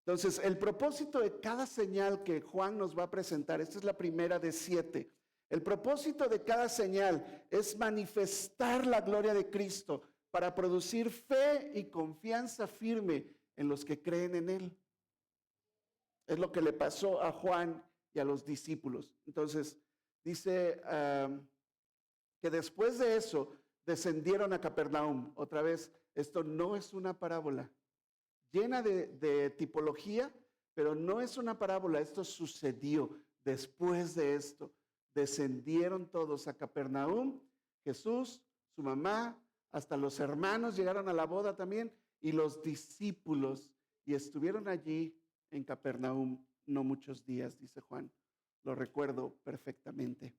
Speaker 1: Entonces, el propósito de cada señal que Juan nos va a presentar, esta es la primera de 7. El propósito de cada señal es manifestar la gloria de Cristo para producir fe y confianza firme en los que creen en él. Es lo que le pasó a Juan y a los discípulos. Entonces, dice que después de eso descendieron a Capernaum. Otra vez, esto no es una parábola llena de tipología, pero no es una parábola. Esto sucedió. Después de esto, descendieron todos a Capernaum. Jesús, su mamá, hasta los hermanos llegaron a la boda también, y los discípulos, y estuvieron allí en Capernaum no muchos días, dice Juan. Lo recuerdo perfectamente.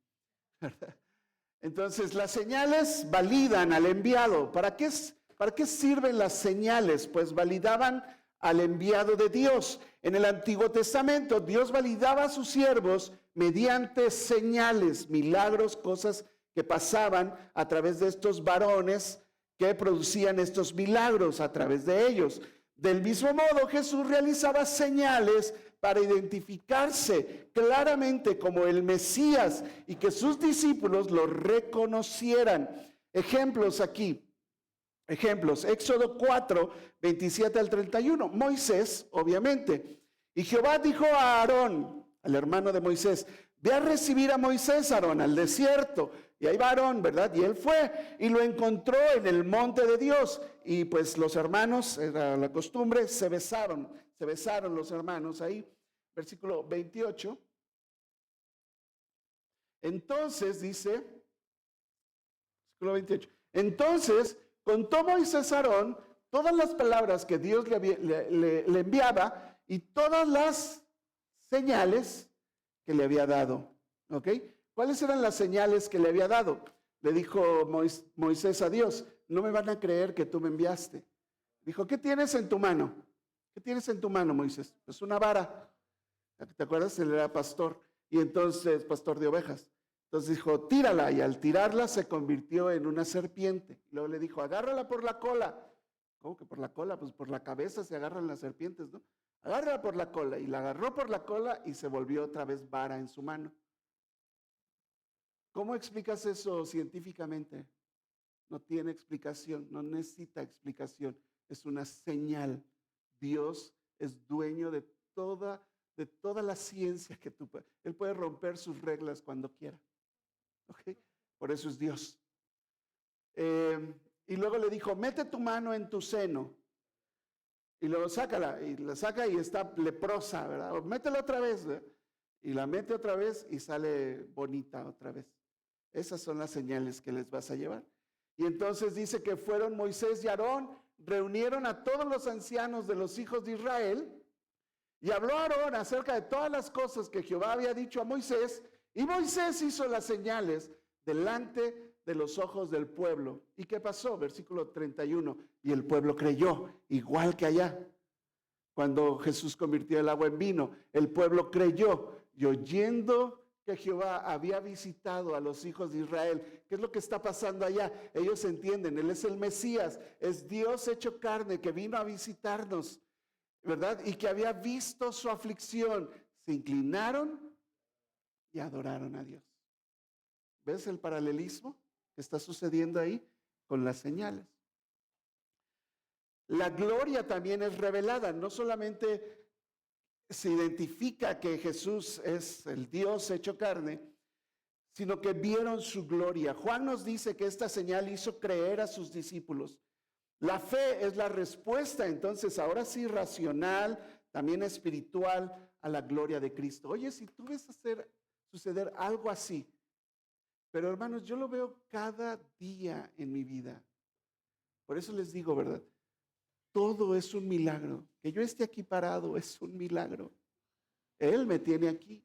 Speaker 1: Entonces, las señales validan al enviado. ¿Para qué sirven las señales? Pues validaban al enviado de Dios. En el Antiguo Testamento, Dios validaba a sus siervos mediante señales, milagros, cosas que pasaban a través de estos varones que producían estos milagros a través de ellos. Del mismo modo, Jesús realizaba señales para identificarse claramente como el Mesías y que sus discípulos lo reconocieran. Ejemplos aquí. Ejemplos, Éxodo 4, 27 al 31. Moisés, obviamente. Y Jehová dijo a Aarón, al hermano de Moisés, ve a recibir a Moisés, Aarón, al desierto. Y ahí va Aarón, ¿verdad? Y él fue y lo encontró en el monte de Dios. Y pues los hermanos, era la costumbre, se besaron los hermanos ahí. Versículo 28. Entonces dice, versículo 28. Entonces contó Moisés a Aarón todas las palabras que Dios le enviaba y todas las señales que le había dado. ¿Ok? ¿Cuáles eran las señales que le había dado? Le dijo Moisés a Dios, no me van a creer que tú me enviaste. Dijo, ¿qué tienes en tu mano? ¿Qué tienes en tu mano, Moisés? Pues una vara. ¿Te acuerdas? Él era pastor, y entonces, pastor de ovejas. Entonces dijo, tírala, y al tirarla se convirtió en una serpiente. Luego le dijo, agárrala por la cola. ¿Cómo que por la cola? Pues por la cabeza se agarran las serpientes, ¿no? Agárrala por la cola, y la agarró por la cola y se volvió otra vez vara en su mano. ¿Cómo explicas eso científicamente? No tiene explicación, no necesita explicación. Es una señal. Dios es dueño de toda la ciencia que tú puedes. Él puede romper sus reglas cuando quiera. ¿Ok? Por eso es Dios. Y luego le dijo, mete tu mano en tu seno. Y luego sácala. Y la saca y está leprosa, ¿verdad? O métela otra vez, ¿verdad? Y la mete otra vez y sale bonita otra vez. Esas son las señales que les vas a llevar. Y entonces dice que fueron Moisés y Aarón, reunieron a todos los ancianos de los hijos de Israel, y habló Aarón acerca de todas las cosas que Jehová había dicho a Moisés, y Moisés hizo las señales delante de los ojos del pueblo. ¿Y qué pasó? Versículo 31, y el pueblo creyó, igual que allá. Cuando Jesús convirtió el agua en vino, el pueblo creyó, y oyendo que Jehová había visitado a los hijos de Israel. ¿Qué es lo que está pasando allá? Ellos entienden, Él es el Mesías, es Dios hecho carne que vino a visitarnos, ¿verdad? Y que había visto su aflicción. Se inclinaron y adoraron a Dios. ¿Ves el paralelismo que está sucediendo ahí con las señales? La gloria también es revelada, no solamente se identifica que Jesús es el Dios hecho carne, sino que vieron su gloria. Juan nos dice que esta señal hizo creer a sus discípulos. La fe es la respuesta, entonces, ahora sí racional, también espiritual, a la gloria de Cristo. Oye, si tú ves suceder algo así, pero hermanos, yo lo veo cada día en mi vida. Por eso les digo, ¿verdad? Todo es un milagro. Que yo esté aquí parado es un milagro. Él me tiene aquí.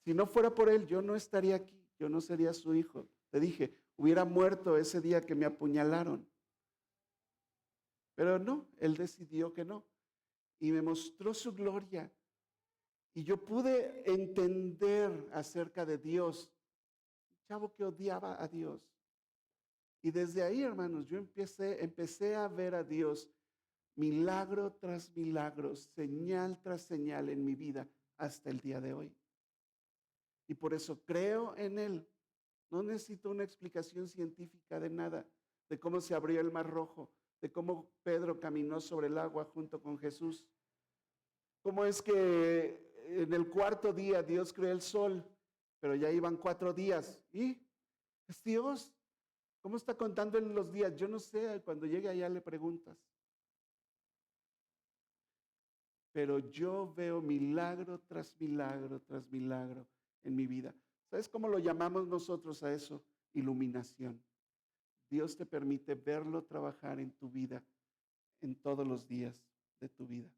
Speaker 1: Si no fuera por Él, yo no estaría aquí. Yo no sería su hijo. Te dije, hubiera muerto ese día que me apuñalaron. Pero no, Él decidió que no. Y me mostró su gloria. Y yo pude entender acerca de Dios. Un chavo que odiaba a Dios. Y desde ahí, hermanos, yo empecé a ver a Dios milagro tras milagro, señal tras señal en mi vida hasta el día de hoy. Y por eso creo en Él. No necesito una explicación científica de nada, de cómo se abrió el Mar Rojo, de cómo Pedro caminó sobre el agua junto con Jesús. Cómo es que en el cuarto día Dios creó el sol, pero ya iban 4 días. ¿Y es Dios? ¿Cómo está contando en los días? Yo no sé, cuando llegue allá le preguntas. Pero yo veo milagro tras milagro tras milagro en mi vida. ¿Sabes cómo lo llamamos nosotros a eso? Iluminación. Dios te permite verlo trabajar en tu vida, en todos los días de tu vida.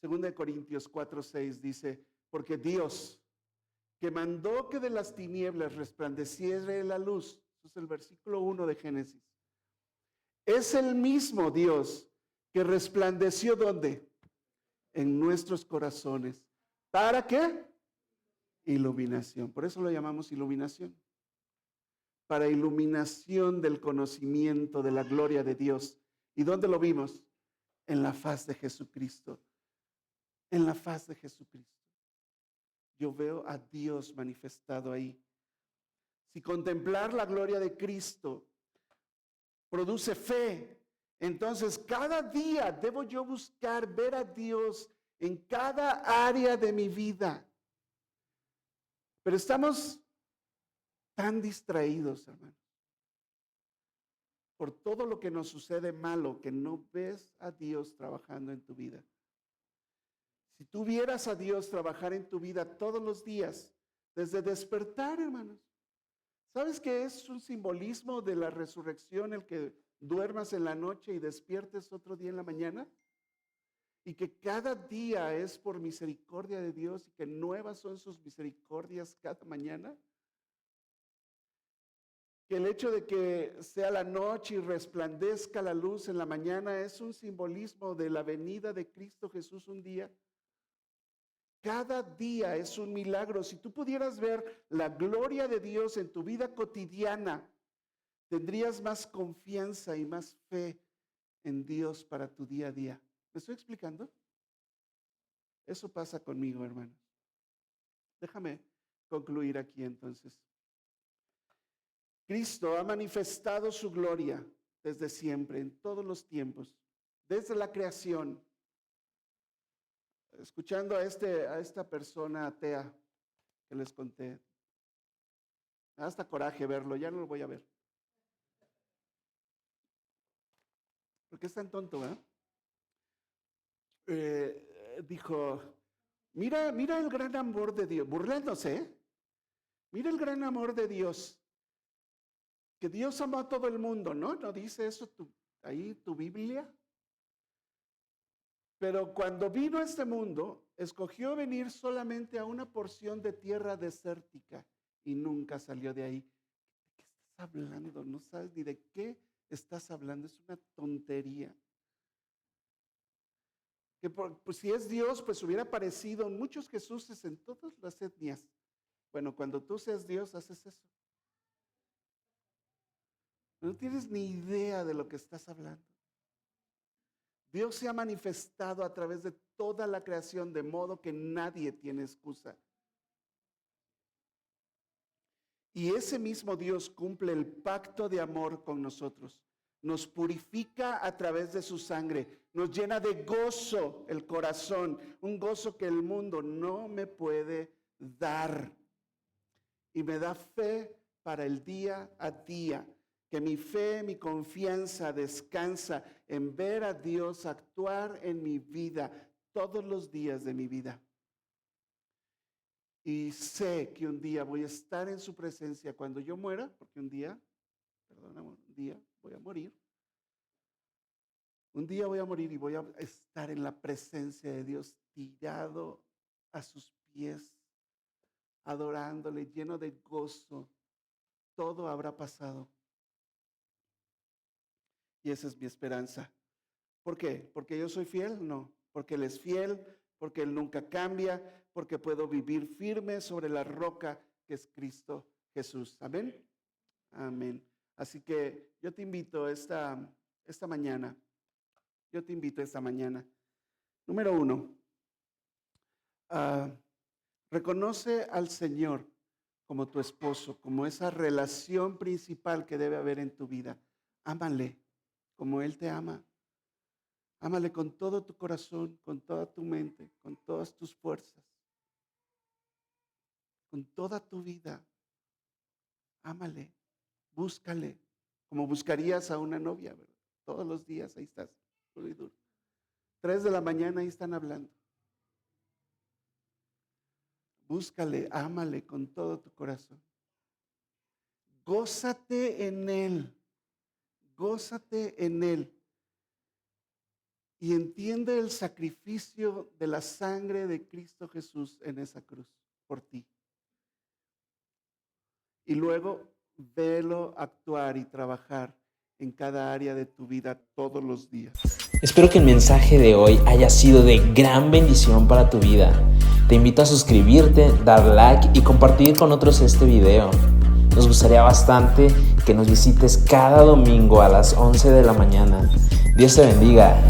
Speaker 1: Segunda de Corintios 4:6 dice, porque Dios, que mandó que de las tinieblas resplandeciera la luz, eso es el versículo 1 de Génesis, es el mismo Dios que resplandeció ¿dónde? En nuestros corazones. ¿Para qué? Iluminación. Por eso lo llamamos iluminación. Para iluminación del conocimiento de la gloria de Dios. ¿Y dónde lo vimos? En la faz de Jesucristo. En la faz de Jesucristo. Yo veo a Dios manifestado ahí. Si contemplar la gloria de Cristo produce fe, entonces cada día debo yo buscar ver a Dios en cada área de mi vida. Pero estamos tan distraídos, hermanos, por todo lo que nos sucede malo, que no ves a Dios trabajando en tu vida. Si tú vieras a Dios trabajar en tu vida todos los días, desde despertar, hermanos. ¿Sabes qué es un simbolismo de la resurrección el que duermas en la noche y despiertes otro día en la mañana? Y que cada día es por misericordia de Dios y que nuevas son sus misericordias cada mañana. Que el hecho de que sea la noche y resplandezca la luz en la mañana es un simbolismo de la venida de Cristo Jesús un día. Cada día es un milagro. Si tú pudieras ver la gloria de Dios en tu vida cotidiana, tendrías más confianza y más fe en Dios para tu día a día. ¿Me estoy explicando? Eso pasa conmigo, hermanos. Déjame concluir aquí entonces. Cristo ha manifestado su gloria desde siempre, en todos los tiempos, desde la creación. Escuchando a esta persona atea que les conté, me da hasta coraje verlo, ya no lo voy a ver. Porque es tan tonto, ¿verdad? Dijo, mira el gran amor de Dios, burlándose, ¿eh? Mira el gran amor de Dios, que Dios amó a todo el mundo, ¿no? ¿No dice eso ahí tu Biblia? Pero cuando vino a este mundo, escogió venir solamente a una porción de tierra desértica y nunca salió de ahí. ¿De qué estás hablando? No sabes ni de qué estás hablando, es una tontería. Que pues si es Dios, pues hubiera aparecido en muchos Jesuses en todas las etnias. Bueno, cuando tú seas Dios, haces eso. No tienes ni idea de lo que estás hablando. Dios se ha manifestado a través de toda la creación, de modo que nadie tiene excusa. Y ese mismo Dios cumple el pacto de amor con nosotros. Nos purifica a través de su sangre. Nos llena de gozo el corazón. Un gozo que el mundo no me puede dar. Y me da fe para el día a día. Que mi fe, mi confianza descansa en ver a Dios actuar en mi vida todos los días de mi vida. Y sé que un día voy a estar en su presencia cuando yo muera, porque un día voy a morir. Un día voy a morir y voy a estar en la presencia de Dios, tirado a sus pies, adorándole, lleno de gozo, todo habrá pasado. Y esa es mi esperanza. ¿Por qué? ¿Porque yo soy fiel? No. Porque Él es fiel, porque Él nunca cambia, porque puedo vivir firme sobre la roca que es Cristo Jesús. Amén. Amén. Así que yo te invito esta mañana. Número 1, reconoce al Señor como tu esposo, como esa relación principal que debe haber en tu vida. Ámale como Él te ama. Ámale con todo tu corazón, con toda tu mente, con todas tus fuerzas, con toda tu vida. Ámale, búscale, como buscarías a una novia, ¿verdad? Todos los días ahí estás, duro y duro. 3 de la mañana ahí están hablando. Búscale, ámale con todo tu corazón. Gózate en Él. Gózate en Él. Y entiende el sacrificio de la sangre de Cristo Jesús en esa cruz por ti. Y luego velo actuar y trabajar en cada área de tu vida todos los días.
Speaker 2: Espero que el mensaje de hoy haya sido de gran bendición para tu vida. Te invito a suscribirte, dar like y compartir con otros este video. Nos gustaría bastante que nos visites cada domingo a las 11 de la mañana. Dios te bendiga.